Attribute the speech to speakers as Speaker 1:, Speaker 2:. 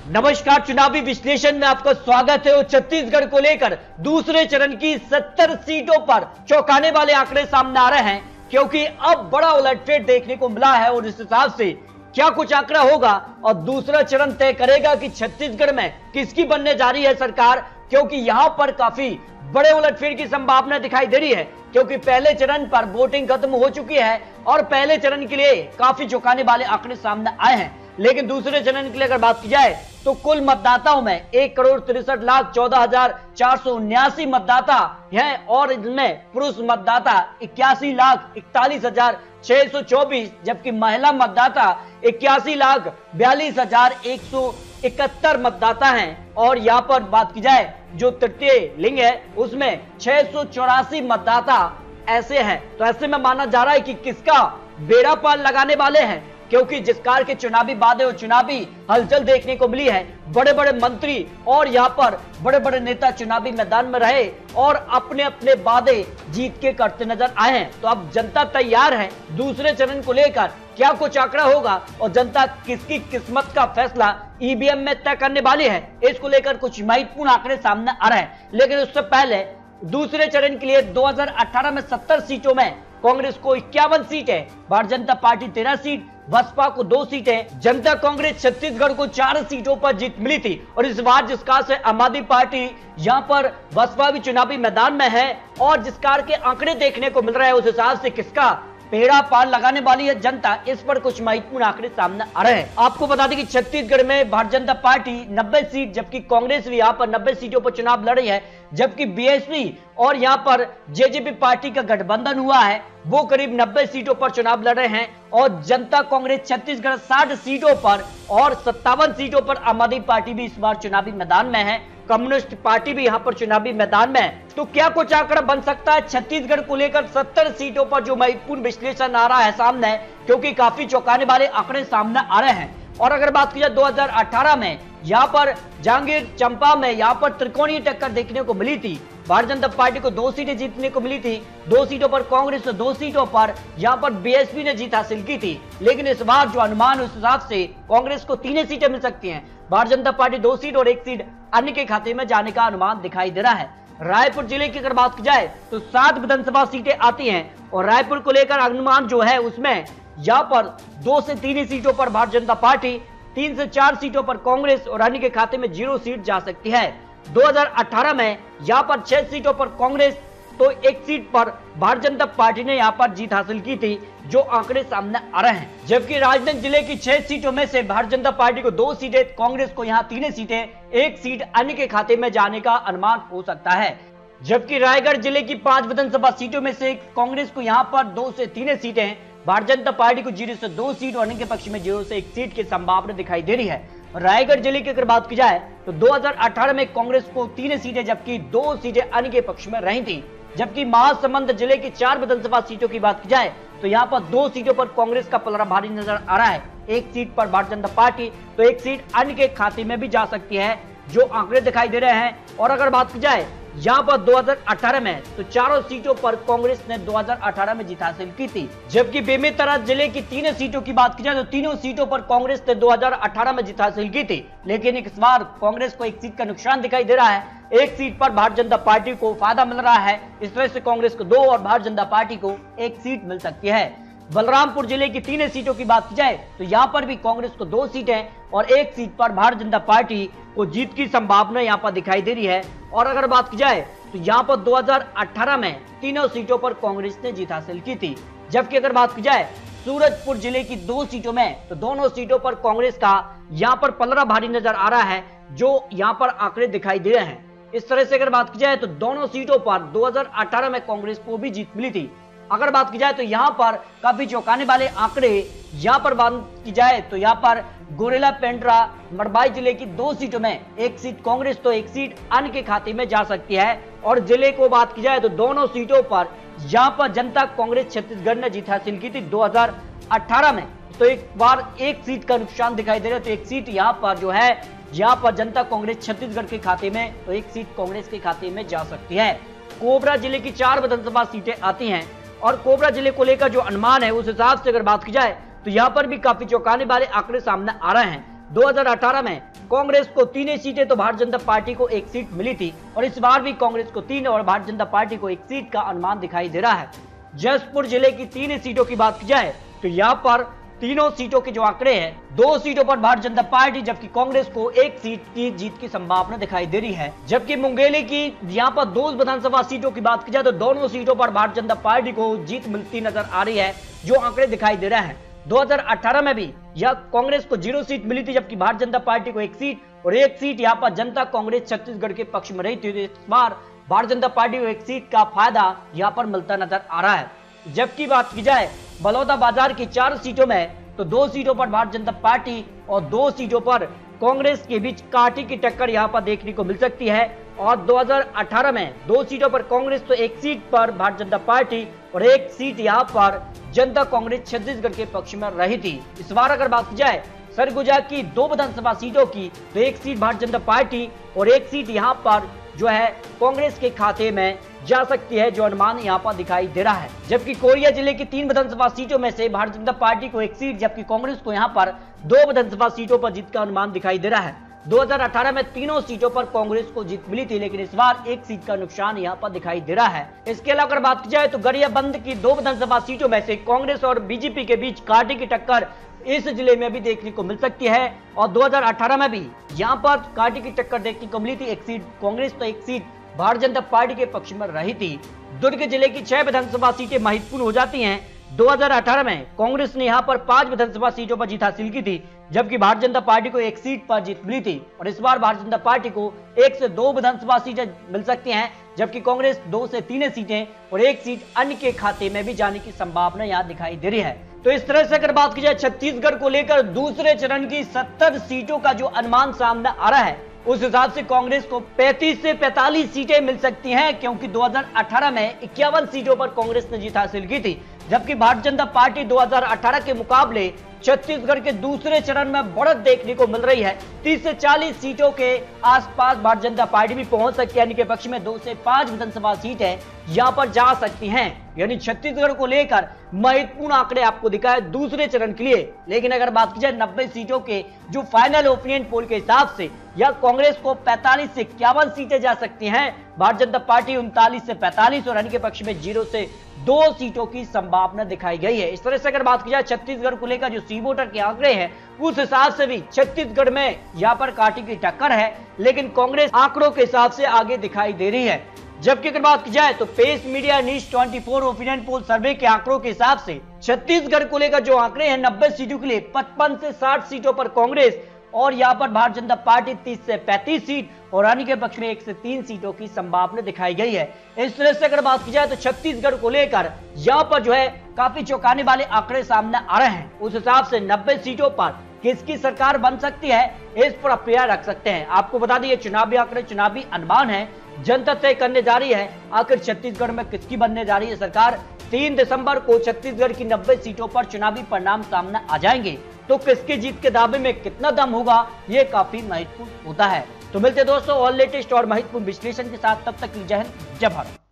Speaker 1: नमस्कार, चुनावी विश्लेषण में आपका स्वागत है। और छत्तीसगढ़ को लेकर दूसरे चरण की 70 सीटों पर चौंकाने वाले आंकड़े सामने आ रहे हैं, क्योंकि अब बड़ा उलटफेर देखने को मिला है। और इस हिसाब से क्या कुछ आंकड़ा होगा और दूसरा चरण तय करेगा कि छत्तीसगढ़ में किसकी बनने जा रही है सरकार, क्योंकि यहां पर काफी बड़े उलटफेर की संभावना दिखाई दे रही है। क्योंकि पहले चरण पर वोटिंग खत्म हो चुकी है और पहले चरण के लिए काफी चौंकाने वाले आंकड़े सामने आए हैं, लेकिन दूसरे चरण के लिए अगर बात की जाए तो कुल मतदाताओं में 1,63,14,479 मतदाता हैं और इनमें पुरुष मतदाता 81,41,624, जबकि महिला मतदाता 81,42,171 मतदाता हैं। और यहाँ पर बात की जाए जो तृतीय लिंग है उसमें 684 मतदाता ऐसे हैं। तो ऐसे में माना जा रहा है कि किसका बेड़ा पार लगाने वाले हैं, क्योंकि जिस कार के चुनावी वादे और चुनावी हलचल देखने को मिली है, बड़े बड़े मंत्री और यहाँ पर बड़े बड़े नेता चुनावी मैदान में रहे और अपने अपने वादे जीत के करते नजर आए हैं। तो अब जनता तैयार है दूसरे चरण को लेकर, क्या कुछ आंकड़ा होगा और जनता किसकी किस्मत का फैसला ईवीएम में तय करने वाली है, इसको लेकर कुछ महत्वपूर्ण आंकड़े सामने आ रहे हैं। लेकिन उससे पहले दूसरे चरण के लिए 2018 में 70 सीटों में कांग्रेस को 51 सीटें, भारतीय जनता पार्टी 13 सीट, बसपा को 2 सीटें, जनता कांग्रेस छत्तीसगढ़ को 4 सीटों पर जीत मिली थी। और इस बार जिस कार से आम आदमी पार्टी यहां पर बसपा भी चुनावी मैदान में है और जिस कार के आंकड़े देखने को मिल रहे हैं उस हिसाब से किसका पेड़ा पार लगाने वाली है जनता, इस पर कुछ महत्वपूर्ण आंकड़े सामने आ रहे हैं। आपको बता दें कि छत्तीसगढ़ में भारतीय जनता पार्टी 90 सीट, जबकि कांग्रेस भी यहाँ पर 90 सीटों पर चुनाव लड़ रही है, जबकि बीएसपी और यहाँ पर जेजेपी पार्टी का गठबंधन हुआ है, वो करीब 90 सीटों पर चुनाव लड़ रहे हैं। और जनता कांग्रेस छत्तीसगढ़ 60 सीटों पर और 57 सीटों पर आम आदमी पार्टी भी इस बार चुनावी मैदान में है, कम्युनिस्ट पार्टी भी यहाँ पर चुनावी मैदान में है। तो क्या कुछ आंकड़ा बन सकता है छत्तीसगढ़ को लेकर 70 सीटों पर, जो महत्वपूर्ण विश्लेषण आ रहा है सामने, क्योंकि काफी चौंकाने वाले आंकड़े सामने आ रहे हैं। और अगर बात की जाए 2018 में यहाँ पर जांगीर चंपा में यहाँ पर त्रिकोणीय टक्कर देखने को मिली थी। भारतीय जनता पार्टी को 2 सीटें जीतने को मिली थी, 2 सीटों पर कांग्रेस और 2 सीटों पर यहाँ पर बीएसपी ने जीत हासिल की थी। लेकिन इस बार जो अनुमान उस हिसाब से कांग्रेस को 3 सीटें मिल सकती हैं, भारतीय जनता पार्टी 2 सीट और 1 सीट अन्य के खाते में जाने का अनुमान दिखाई दे रहा है। रायपुर जिले की अगर बात की जाए तो 7 विधानसभा सीटें आती हैं और रायपुर को लेकर अनुमान जो है उसमें यहाँ पर 2 से 3 सीटों पर भारतीय जनता पार्टी, 3 से 4 सीटों पर कांग्रेस और अन्य के खाते में 0 सीट जा सकती है। 2018 में यहाँ पर 6 सीटों पर कांग्रेस तो 1 सीट पर भारतीय जनता पार्टी ने यहाँ पर जीत हासिल की थी, जो आंकड़े सामने आ रहे हैं। जबकि राजनांदगांव जिले की 6 सीटों में से भारतीय जनता पार्टी को 2 सीटें, कांग्रेस को यहाँ 3 सीटें, 1 सीट अन्य के खाते में जाने का अनुमान हो सकता है। जबकि रायगढ़ जिले की 5 विधानसभा सीटों में से कांग्रेस को यहाँ पर 2 से 3 सीटें, भारतीय जनता पार्टी को 0 से 2 सीट और अन्य के पक्ष में 0 से 1 सीट की संभावना दिखाई दे रही है। रायगढ़ जिले की अगर बात की जाए तो 2018 में कांग्रेस को 3 सीटें जबकि 2 सीटें अन्य के पक्ष में रही थी। जबकि महासमुंद जिले की 4 विधानसभा सीटों की बात की जाए तो यहाँ पर 2 सीटों पर कांग्रेस का पलड़ा भारी नजर आ रहा है, 1 सीट पर भारतीय जनता पार्टी तो 1 सीट अन्य के खाते में भी जा सकती है, जो आंकड़े दिखाई दे रहे हैं। और अगर बात की जाए यहाँ पर 2018 में तो 4 सीटों पर कांग्रेस ने 2018 में जीत हासिल की थी। जबकि बेमेतरा जिले की 3 सीटों की बात की जाए तो 3 सीटों पर कांग्रेस ने 2018 में जीत हासिल की थी, लेकिन इस बार कांग्रेस को 1 सीट का नुकसान दिखाई दे रहा है, 1 सीट पर भारतीय जनता पार्टी को फायदा मिल रहा है। इस तरह से कांग्रेस को 2 और भारतीय जनता पार्टी को 1 सीट मिल सकती है। बलरामपुर जिले की 3 सीटों की बात की जाए तो यहाँ पर भी कांग्रेस को 2 सीटें और 1 सीट पर भारतीय जनता पार्टी को जीत की संभावना यहाँ पर दिखाई दे रही है। और अगर बात की जाए तो यहाँ पर 2018 में 3 सीटों पर कांग्रेस ने जीत हासिल की थी। जबकि अगर बात की जाए सूरजपुर जिले की 2 सीटों में तो दोनों सीटों पर कांग्रेस का यहाँ पर पलड़ा भारी नजर आ रहा है, जो यहाँ पर आंकड़े दिखाई दे रहे हैं। इस तरह से अगर बात की जाए तो दोनों सीटों पर 2018 में कांग्रेस को भी जीत मिली थी। अगर बात की जाए तो यहाँ पर काफी चौंकाने वाले आंकड़े यहाँ पर बात की जाए तो यहाँ पर गोरेला पेंड्रा मरबाई जिले की 2 सीटों में 1 सीट कांग्रेस तो 1 सीट अन्य के खाते में जा सकती है। और जिले को बात की जाए तो दोनों सीटों पर यहाँ पर जनता कांग्रेस छत्तीसगढ़ ने जीत हासिल की थी 2018 में, तो एक बार 1 सीट का नुकसान दिखाई दे रहा है। तो 1 सीट यहाँ पर जो है, यहाँ पर जनता कांग्रेस छत्तीसगढ़ के खाते में तो 1 सीट कांग्रेस के खाते में जा सकती है। कोबरा जिले की 4 विधानसभा सीटें आती हैं और कोबरा जिले को लेकर जो अनुमान है उस हिसाब से अगर बात की जाए तो यहाँ पर भी काफी चौंकाने वाले आंकड़े सामने आ रहे हैं। 2018 में कांग्रेस को 3 सीटें तो भारतीय जनता पार्टी को 1 सीट मिली थी और इस बार भी कांग्रेस को 3 और भारतीय जनता पार्टी को 1 सीट का अनुमान दिखाई दे रहा है। जसपुर जिले की 3 सीटों की बात की जाए तो यहाँ पर तीनों सीटों के जो आंकड़े हैं, 2 सीटों पर भारतीय जनता पार्टी जबकि कांग्रेस को 1 सीट की जीत की संभावना दिखाई दे रही है। जबकि मुंगेली की यहाँ पर 2 विधानसभा सीटों की बात की जाए तो दोनों सीटों पर भारतीय जनता पार्टी को जीत मिलती नजर आ रही है। जो आंकड़े दिखाई दे रहे हैं, 2018 में भी यह कांग्रेस को 0 सीट मिली थी जबकि भारतीय जनता पार्टी को 1 सीट और 1 सीट यहाँ पर जनता कांग्रेस छत्तीसगढ़ के पक्ष में रही थी। इस बार भारतीय जनता पार्टी को 1 सीट का फायदा यहाँ पर मिलता नजर आ रहा है। जबकि बात की जाए बलौदाबाजार की 4 सीटों में तो 2 सीटों पर भारतीय जनता पार्टी और 2 सीटों पर कांग्रेस के बीच कांटे की टक्कर यहां पर देखने को मिल सकती है। और 2018 में 2 सीटों पर कांग्रेस तो 1 सीट पर भारतीय जनता पार्टी और 1 सीट यहां पर जनता कांग्रेस छत्तीसगढ़ के पक्ष में रही थी। इस बार अगर बात की जाए सरगुजा की 2 विधानसभा सीटों की तो 1 सीट भारतीय जनता पार्टी और 1 सीट यहां पर जो है कांग्रेस के खाते में जा सकती है, जो अनुमान यहां पर दिखाई दे रहा है। जबकि कोरिया जिले की 3 विधानसभा सीटों में से भारतीय जनता पार्टी को 1 सीट जबकि कांग्रेस को यहां पर 2 विधानसभा सीटों पर जीत का अनुमान दिखाई दे रहा है। 2018 में तीनों सीटों पर कांग्रेस को जीत मिली थी लेकिन इस बार 1 सीट का नुकसान यहां पर दिखाई दे रहा है। इसके अलावा अगर बात की जाए तो गरियाबंद की 2 विधानसभा सीटों में से कांग्रेस और बीजेपी के बीच कांटे की टक्कर इस जिले में भी देखने को मिल सकती है और 2018 में भी यहां पर कांटे की टक्कर देखने को मिली थी। 1 सीट कांग्रेस तो 1 सीट भारतीय जनता पार्टी के पक्ष में रही थी। दुर्ग जिले की 6 विधानसभा सीटें महत्वपूर्ण हो जाती हैं। 2018 में कांग्रेस ने यहां पर 5 विधानसभा सीटों पर जीत हासिल की थी जबकि भारतीय जनता पार्टी को 1 सीट पर जीत मिली थी और इस बार भारतीय जनता पार्टी को 1 से 2 विधानसभा सीटें मिल सकती हैं जबकि कांग्रेस 2 से 3 सीटें और 1 सीट अन्य के खाते में भी जाने की संभावना यहां दिखाई दे रही है। तो इस तरह से अगर बात की जाए छत्तीसगढ़ को लेकर दूसरे चरण की 70 सीटों का जो अनुमान सामने आ रहा है उस हिसाब से कांग्रेस को 35 से 45 सीटें मिल सकती हैं क्योंकि 2018 में 51 सीटों पर कांग्रेस ने जीत हासिल की थी जबकि भारतीय जनता पार्टी 2018 के मुकाबले छत्तीसगढ़ के दूसरे चरण में बढ़त देखने को मिल रही है। 30 से 40 सीटों के आसपास भारतीय जनता पार्टी भी पहुंच सकती है, यानी कि पक्ष में 2 से 5 विधानसभा सीटें यहां पर जा सकती हैं। यानी छत्तीसगढ़ को लेकर महत्वपूर्ण आंकड़े आपको दिखाए दूसरे चरण के लिए। लेकिन अगर बात की जाए 90 सीटों के जो फाइनल ओपिनियन पोल के हिसाब से या कांग्रेस को 45 से 51 सीटें जा सकती हैं, भारतीय जनता पार्टी 39 से 45 और अन्य के पक्ष में 0 से 2 सीटों की संभावना दिखाई गई है। इस तरह से अगर बात की जाए छत्तीसगढ़ को लेकर जो सी वोटर के आंकड़े हैं उस हिसाब से भी छत्तीसगढ़ में यहां पर कांटे की टक्कर है लेकिन कांग्रेस आंकड़ों के हिसाब से आगे दिखाई दे रही है। जबकि अगर बात की जाए तो pace media news 24 opinion poll survey के आंकड़ों के हिसाब से छत्तीसगढ़ को लेकर जो आंकड़े हैं 90 सीटों के लिए 55 से 60 सीटों पर कांग्रेस और यहां पर भारतीय जनता पार्टी 30 से 35 सीट और अन्य के पक्ष में 1 से 3 सीटों की संभावना दिखाई गई है। इस तरह से अगर बात की जाए तो छत्तीसगढ़ को लेकर यहां पर जो है काफी चौंकाने वाले आंकड़े सामने आ रहे हैं। उस हिसाब से 90 सीटों पर किसकी सरकार बन सकती है इस पर आप प्रयास रख सकते हैं। आपको बता दें ये चुनावी आंकड़े चुनावी अनुमान है, जनता तय करने जा रही है आखिर छत्तीसगढ़ में किसकी बनने जा रही है सरकार। 3 दिसंबर को छत्तीसगढ़ की 90 सीटों पर चुनावी परिणाम सामने आ जाएंगे तो किसके जीत के दावे में कितना दम होगा ये काफी महत्वपूर्ण होता है। तो मिलते दोस्तों और लेटेस्ट और महत्वपूर्ण विश्लेषण के साथ, तब तक जय हिंद जय भारत।